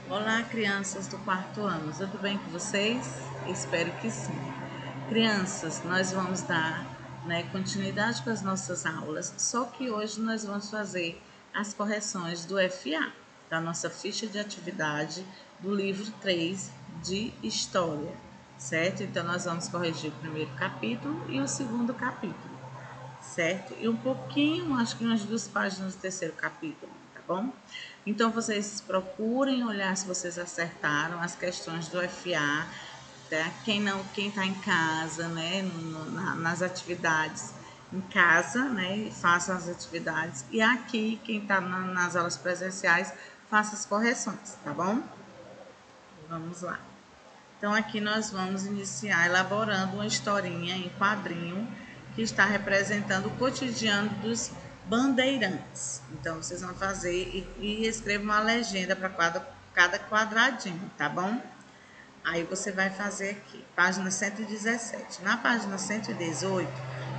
Olá, crianças do quarto ano, tudo bem com vocês? Espero que sim. Crianças, nós vamos dar continuidade com as nossas aulas, só que hoje nós vamos fazer as correções do FA, da nossa ficha de atividade do livro 3 de História, certo? Então, nós vamos corrigir o primeiro capítulo e o segundo capítulo, certo? E um pouquinho, acho que umas 2 páginas do terceiro capítulo, tá bom? Então, vocês procurem olhar se vocês acertaram as questões do FA, tá? Quem está em casa, né, nas atividades em casa, né, faça as atividades. E aqui, quem está nas aulas presenciais, faça as correções, tá bom? Vamos lá. Então, aqui nós vamos iniciar elaborando uma historinha em quadrinho que está representando o cotidiano dos bandeirantes. Então, vocês vão fazer e escrevam uma legenda para cada quadradinho, tá bom? Aí você vai fazer aqui, página 117. Na página 118,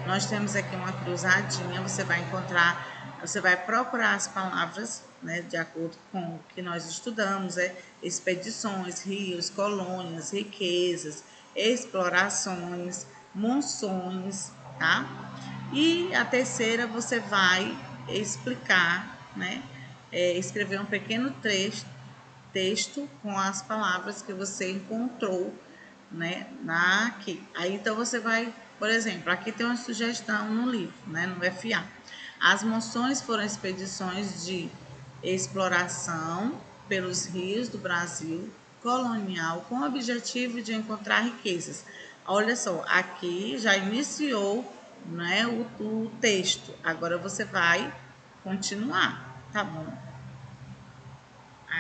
nós temos aqui uma cruzadinha, você vai procurar as palavras, né, de acordo com o que nós estudamos, expedições, rios, colônias, riquezas, explorações, monções, tá? E a terceira você vai explicar, né, escrever um pequeno texto com as palavras que você encontrou, né, aqui. Aí então você vai, por exemplo, aqui tem uma sugestão no livro, né, no FA. As monções foram expedições de exploração pelos rios do Brasil colonial com o objetivo de encontrar riquezas. Olha só, aqui já iniciou, né, o texto. Agora você vai continuar, tá bom?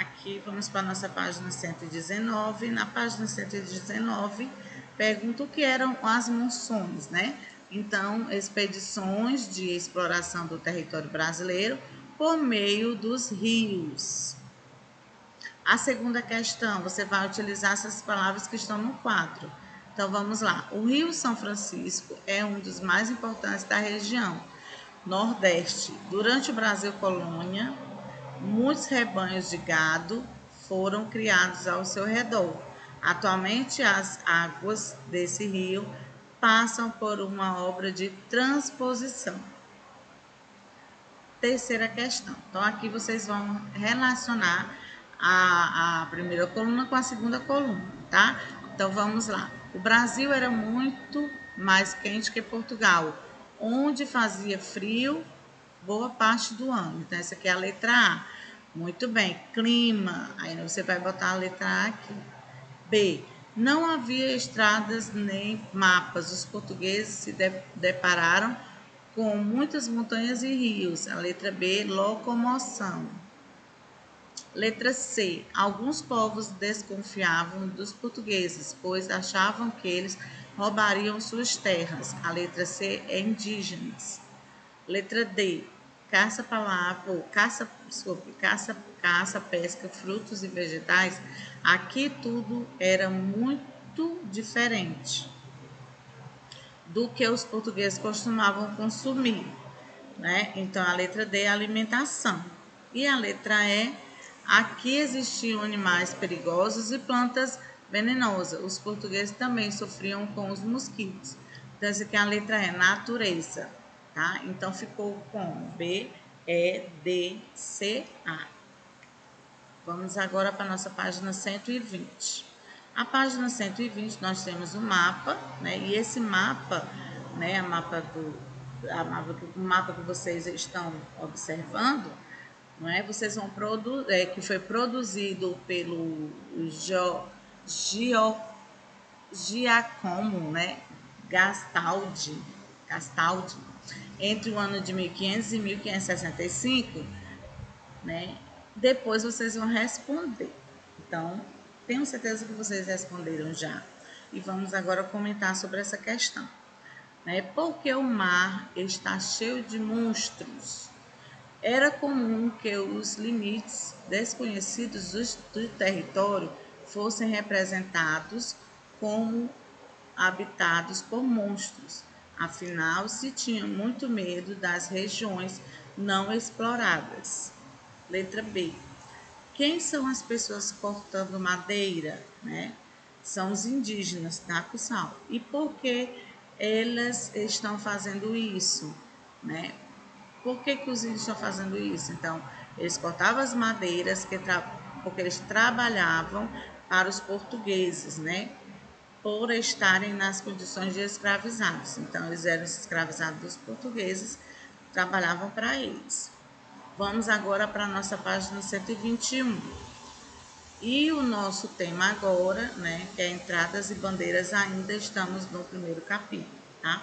Aqui vamos para a nossa página 119. Na página 119, pergunta o que eram as monções, né? Então, expedições de exploração do território brasileiro por meio dos rios. A segunda questão, você vai utilizar essas palavras que estão no quadro. Então, vamos lá. O Rio São Francisco é um dos mais importantes da região Nordeste. Durante o Brasil Colônia, muitos rebanhos de gado foram criados ao seu redor. Atualmente, as águas desse rio passam por uma obra de transposição. Terceira questão. Então, aqui vocês vão relacionar a primeira coluna com a segunda coluna, tá? Então, vamos lá. O Brasil era muito mais quente que Portugal, onde fazia frio boa parte do ano. Então, essa aqui é a letra A. Muito bem. Clima. Aí você vai botar a letra A aqui. B. Não havia estradas nem mapas. Os portugueses se depararam com muitas montanhas e rios. A letra B, locomoção. Letra C. Alguns povos desconfiavam dos portugueses, pois achavam que eles roubariam suas terras. A letra C é indígenas. Letra D. Caça, pesca, frutos e vegetais. Aqui tudo era muito diferente do que os portugueses costumavam consumir, né? Então, a letra D é alimentação. E a letra E, aqui existiam animais perigosos e plantas venenosas. Os portugueses também sofriam com os mosquitos. Então, essa aqui é a letra E, natureza, tá? Então, ficou com B, E, D, C, A. Vamos agora para a nossa página 120. A página 120 nós temos o mapa, né? E esse mapa, né, o mapa que vocês estão observando, não é? Vocês vão que foi produzido pelo Giacomo, né, Gastaldi, entre o ano de 1500 e 1565, né? Depois vocês vão responder. Então, tenho certeza que vocês responderam já. E vamos agora comentar sobre essa questão, né? Porque o mar está cheio de monstros. Era comum que os limites desconhecidos do território fossem representados como habitados por monstros. Afinal, se tinha muito medo das regiões não exploradas. Letra B. Quem são as pessoas cortando madeira, né? São os indígenas, tá, pessoal? E por que elas estão fazendo isso, né? Por que os índios estão fazendo isso? Então, eles cortavam as madeiras porque eles trabalhavam para os portugueses, né? Por estarem nas condições de escravizados. Então, eles eram escravizados dos portugueses, trabalhavam para eles. Vamos agora para a nossa página 121. E o nosso tema agora, né, que é entradas e bandeiras, ainda estamos no primeiro capítulo, tá?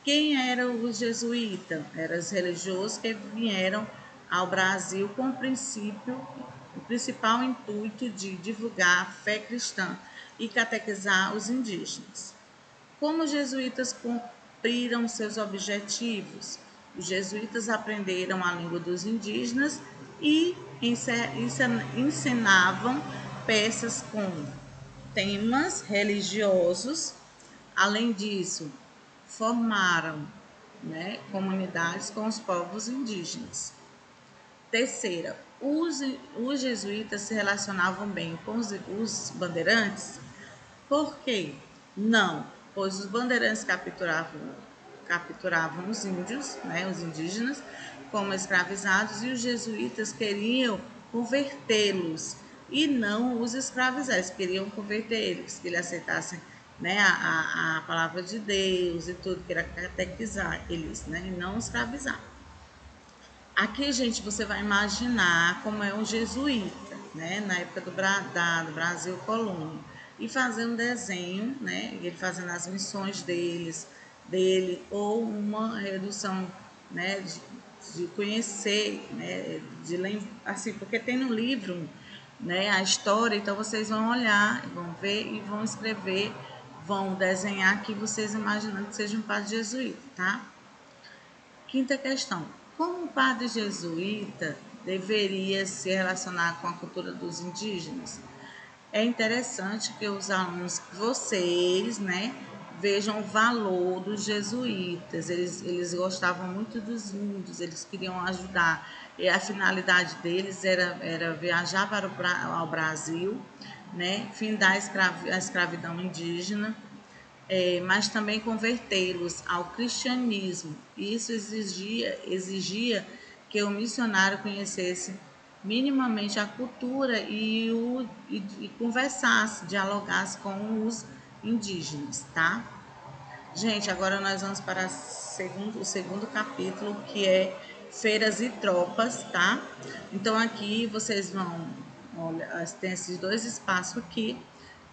Quem eram os jesuítas? Eram os religiosos que vieram ao Brasil com o principal intuito de divulgar a fé cristã e catequizar os indígenas. Como os jesuítas cumpriram seus objetivos? Os jesuítas aprenderam a língua dos indígenas e ensinavam peças com temas religiosos. Além disso, formaram, né, comunidades com os povos indígenas. Terceira, os jesuítas se relacionavam bem com os bandeirantes. Por quê? Não, pois os bandeirantes capturavam os índios, né, os indígenas, como escravizados, e os jesuítas queriam convertê-los e não os escravizar, eles queriam converter eles, que eles aceitassem, né, a palavra de Deus e tudo, que era catequizar eles, né, e não escravizar. Aqui, gente, você vai imaginar como é um jesuíta, né, na época do Brasil colônia, e fazer um desenho, né, ele fazendo as missões dele, ou uma redução, né, de conhecer, né, de lembrar, assim, porque tem no livro, né, a história, então vocês vão olhar, vão ver e vão escrever, vão desenhar aqui, vocês imaginando que seja um padre jesuíta, tá? Quinta questão: como o padre jesuíta deveria se relacionar com a cultura dos indígenas? É interessante que os alunos, vocês, né, vejam o valor dos jesuítas. Eles gostavam muito dos índios, eles queriam ajudar. E a finalidade deles era viajar ao Brasil, né, findar a escravidão indígena, mas também convertê-los ao cristianismo. Isso exigia que o missionário conhecesse minimamente a cultura e conversasse, dialogasse com os indígenas, tá? Gente, agora nós vamos para o segundo capítulo, que é feiras e tropas, tá? Então aqui vocês vão, olha, tem esses dois espaços aqui.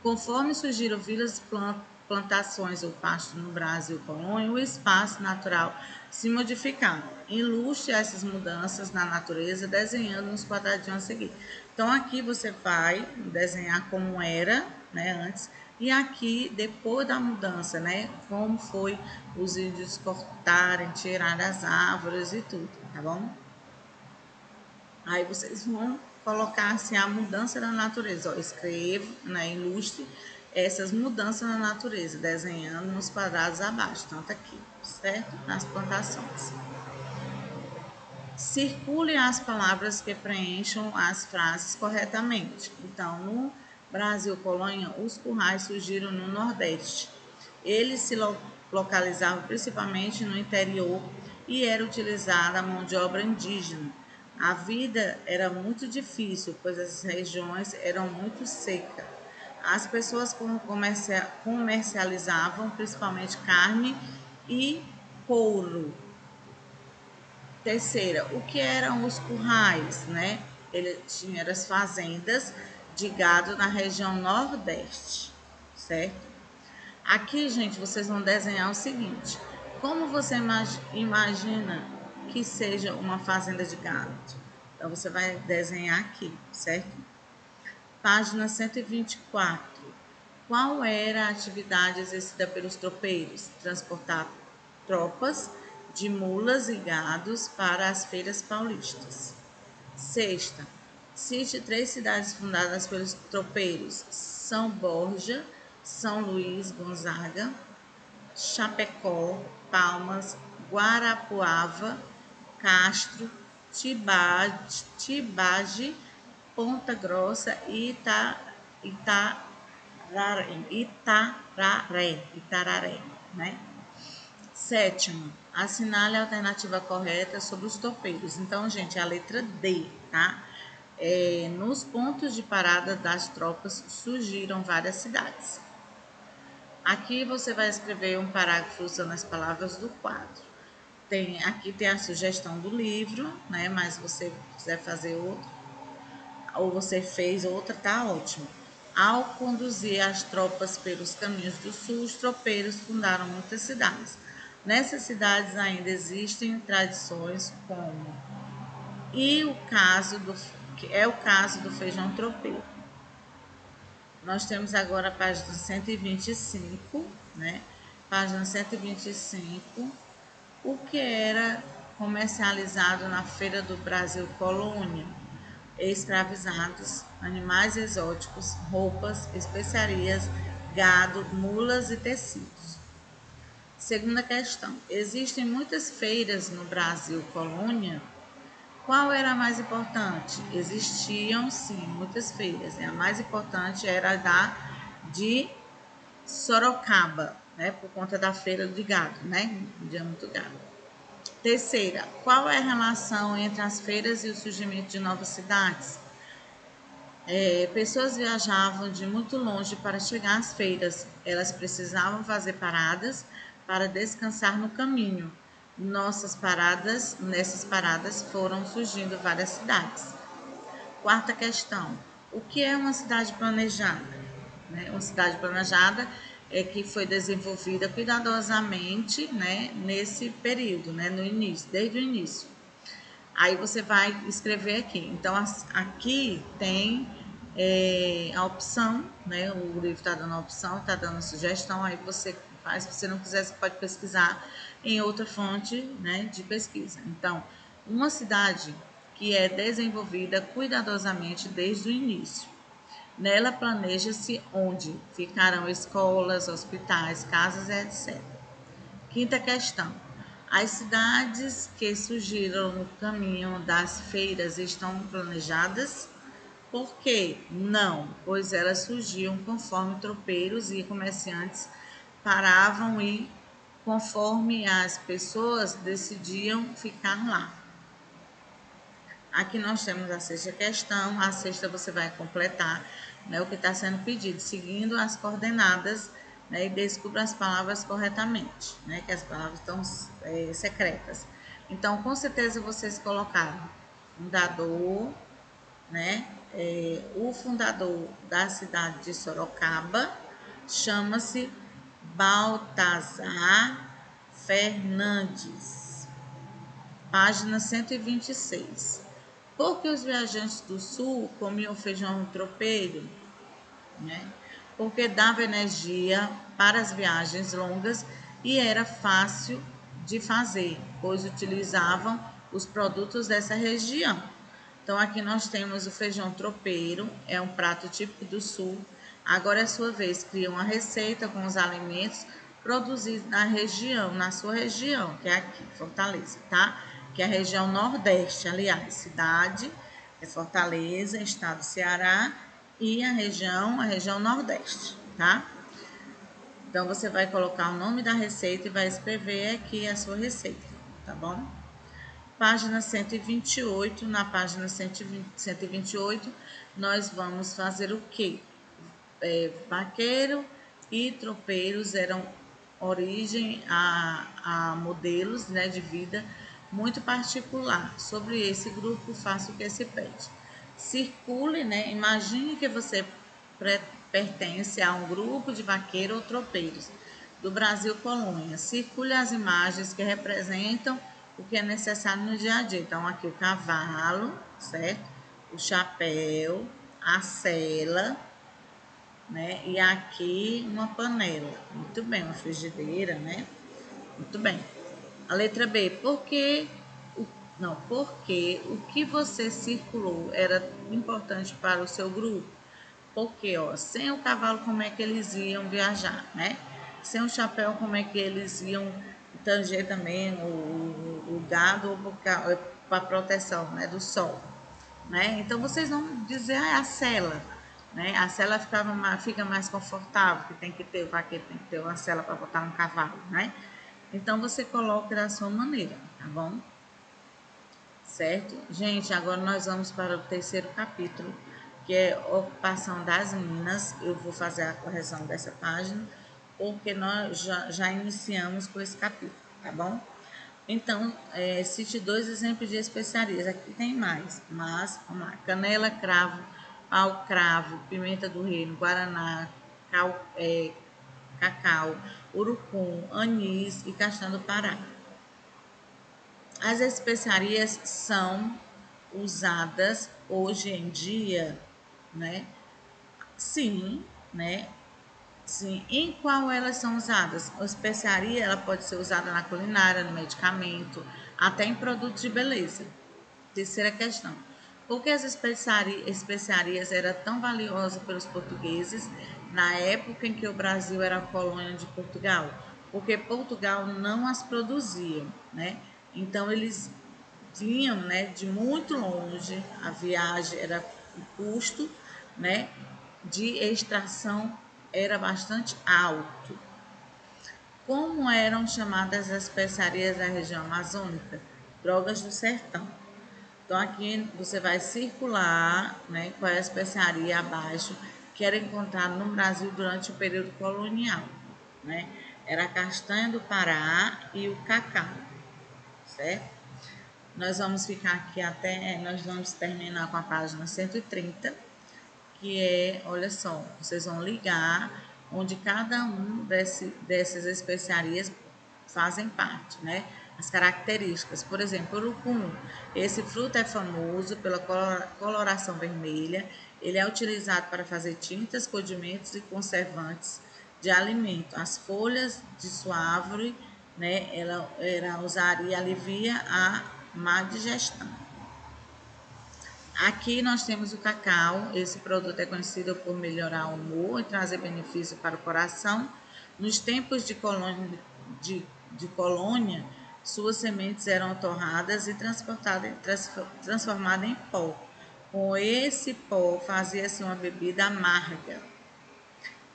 Conforme surgiram vilas, plantações ou pasto no Brasil colônia, o espaço natural se modificava. Ilustre essas mudanças na natureza desenhando nos quadradinhos a seguir. Então aqui você vai desenhar como era, né, antes, e aqui depois da mudança, né, como foi os índios cortarem, tirar as árvores e tudo, tá bom? Aí vocês vão colocar assim a mudança da natureza. Ó, escrevo, né, ilustre essas mudanças na natureza, desenhando nos quadrados abaixo, tanto aqui, certo? Nas plantações. Circule as palavras que preencham as frases corretamente. Então, no Brasil colônia, os currais surgiram no Nordeste. Eles se localizavam principalmente no interior e era utilizada a mão de obra indígena. A vida era muito difícil, pois as regiões eram muito secas. As pessoas comercializavam principalmente carne e couro. Terceira, o que eram os currais, né? Ele tinha as fazendas de gado na região Nordeste, certo? Aqui, gente, vocês vão desenhar o seguinte: como você imagina que seja uma fazenda de gado? Então, você vai desenhar aqui, certo? Página 124. Qual era a atividade exercida pelos tropeiros? Transportar tropas de mulas e gados para as feiras paulistas. Sexta, cite 3 cidades fundadas pelos tropeiros: São Borja, São Luís Gonzaga, Chapecó, Palmas, Guarapuava, Castro, Tibage Ponta Grossa e Itararé, né? Sétimo, assinale a alternativa correta sobre os tropeiros. Então, gente, é a letra D, tá? Nos pontos de parada das tropas surgiram várias cidades. Aqui você vai escrever um parágrafo usando as palavras do quadro. Aqui tem a sugestão do livro, né? Mas se você quiser fazer outro, ou você fez outra, tá ótimo. Ao conduzir as tropas pelos caminhos do sul, os tropeiros fundaram muitas cidades. Nessas cidades ainda existem tradições como que é o caso do feijão tropeiro. Nós temos agora a página 125, né? Página 125. O que era comercializado na Feira do Brasil Colônia? Escravizados, animais exóticos, roupas, especiarias, gado, mulas e tecidos. Segunda questão: existem muitas feiras no Brasil Colônia? Qual era a mais importante? Existiam sim muitas feiras, e a mais importante era a de Sorocaba, né, por conta da feira de gado, né, de muito gado. Terceira, qual é a relação entre as feiras e o surgimento de novas cidades? Pessoas viajavam de muito longe para chegar às feiras. Elas precisavam fazer paradas para descansar no caminho. Nessas paradas foram surgindo várias cidades. Quarta questão: o que é uma cidade planejada? Uma cidade planejada é que foi desenvolvida cuidadosamente, né, nesse período, né, no início, desde o início. Aí você vai escrever aqui. Então, aqui tem a opção, né? O livro está dando a opção, está dando a sugestão. Aí você faz, se você não quiser, você pode pesquisar em outra fonte, né, de pesquisa. Então, uma cidade que é desenvolvida cuidadosamente desde o início. Nela planeja-se onde ficarão escolas, hospitais, casas, etc. Quinta questão: as cidades que surgiram no caminho das feiras estão planejadas? Por quê? Não, pois elas surgiam conforme tropeiros e comerciantes paravam e conforme as pessoas decidiam ficar lá. Aqui nós temos a sexta questão. A sexta você vai completar, né, o que está sendo pedido, seguindo as coordenadas, né, e descubra as palavras corretamente, né, que as palavras estão secretas. Então, com certeza vocês colocaram fundador, né, o fundador da cidade de Sorocaba chama-se Baltazar Fernandes. Página 126. Por que os viajantes do sul comiam feijão tropeiro? Né? Porque dava energia para as viagens longas e era fácil de fazer, pois utilizavam os produtos dessa região. Então, aqui nós temos o feijão tropeiro, é um prato típico do sul. Agora é sua vez, cria uma receita com os alimentos produzidos na sua região, que é aqui, Fortaleza, tá? Que é a região nordeste, aliás, cidade é Fortaleza, estado do Ceará, e a região nordeste, tá? Então, você vai colocar o nome da receita e vai escrever aqui a sua receita, tá bom? Página 128, na página 128, nós vamos fazer o quê? Vaqueiro e tropeiros eram origem a modelos, né, de vida muito particular. Sobre esse grupo, faça o que se pede. Circule, né? Imagine que você pertence a um grupo de vaqueiros ou tropeiros do Brasil Colônia. Circule as imagens que representam o que é necessário no dia a dia. Então, aqui o cavalo, certo? O chapéu, a sela, né? E aqui uma panela. Muito bem, uma frigideira, né? Muito bem. A letra B, porque o que você circulou era importante para o seu grupo? Porque, ó, sem o cavalo, como é que eles iam viajar, né? Sem o chapéu, como é que eles iam tanger também o gado para proteção, né, do sol? né? Então vocês vão dizer, ah, é a sela, né? A sela fica mais confortável, que tem que ter, o vaqueiro tem que ter uma sela para botar um cavalo, né? Então você coloca da sua maneira, tá bom? Certo? Gente, agora nós vamos para o terceiro capítulo, que é ocupação das minas. Eu vou fazer a correção dessa página, porque nós já iniciamos com esse capítulo, tá bom? Então, cite 2 exemplos de especiarias. Aqui tem mais, mas vamos lá: canela, cravo, pau cravo, pimenta do reino, guaraná, cacau, urucum, anis e castanha do Pará. As especiarias são usadas hoje em dia, né? Sim, né? Sim. Em qual elas são usadas? A especiaria ela pode ser usada na culinária, no medicamento, até em produtos de beleza. Terceira questão. Por que as especiarias eram tão valiosas pelos portugueses na época em que o Brasil era colônia de Portugal? Porque Portugal não as produzia, né? Então eles vinham, né, de muito longe, a viagem era o custo, né, de extração era bastante alto. Como eram chamadas as especiarias da região amazônica? Drogas do sertão. Então aqui você vai circular, né, qual é a especiaria abaixo que era encontrada no Brasil durante o período colonial, né? Era a castanha do Pará e o cacau, certo? Nós vamos ficar aqui até, nós vamos terminar com a página 130, que é, olha só, vocês vão ligar onde cada um dessas especiarias fazem parte, né? As características, por exemplo, o urucum, esse fruto é famoso pela coloração vermelha, ele é utilizado para fazer tintas, condimentos e conservantes de alimento. As folhas de sua árvore, né, ela usaria e alivia a má digestão. Aqui nós temos o cacau. Esse produto é conhecido por melhorar o humor e trazer benefício para o coração. Nos tempos de colônia, suas sementes eram torradas e transformadas em pó. Com esse pó fazia-se uma bebida amarga.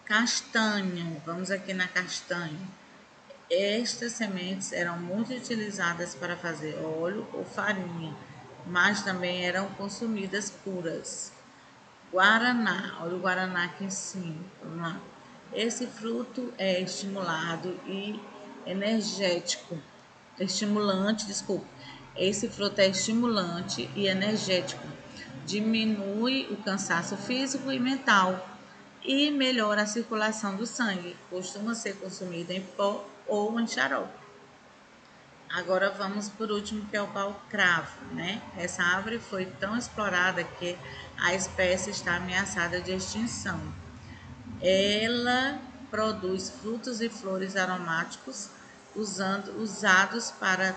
Castanha, vamos aqui na castanha. Estas sementes eram muito utilizadas para fazer óleo ou farinha, mas também eram consumidas puras. Guaraná, olha o guaraná aqui em cima, vamos lá. Esse fruto é estimulado e energético, estimulante, desculpa. Esse fruto é estimulante e energético, diminui o cansaço físico e mental e melhora a circulação do sangue. Costuma ser consumido em pó ou em xarope. Agora vamos por último, que é o pau-cravo, né? Essa árvore foi tão explorada que a espécie está ameaçada de extinção. Ela produz frutos e flores aromáticos usados para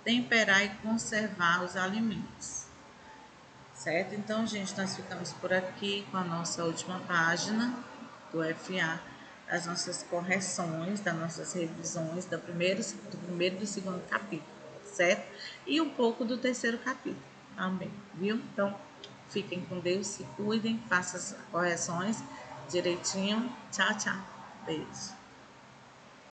temperar e conservar os alimentos. Certo? Então, gente, nós ficamos por aqui com a nossa última página do FA, as nossas correções, das nossas revisões do primeiro e do segundo capítulo, certo? E um pouco do terceiro capítulo também, viu? Então, fiquem com Deus, se cuidem, façam as correções direitinho. Tchau, tchau. Beijo.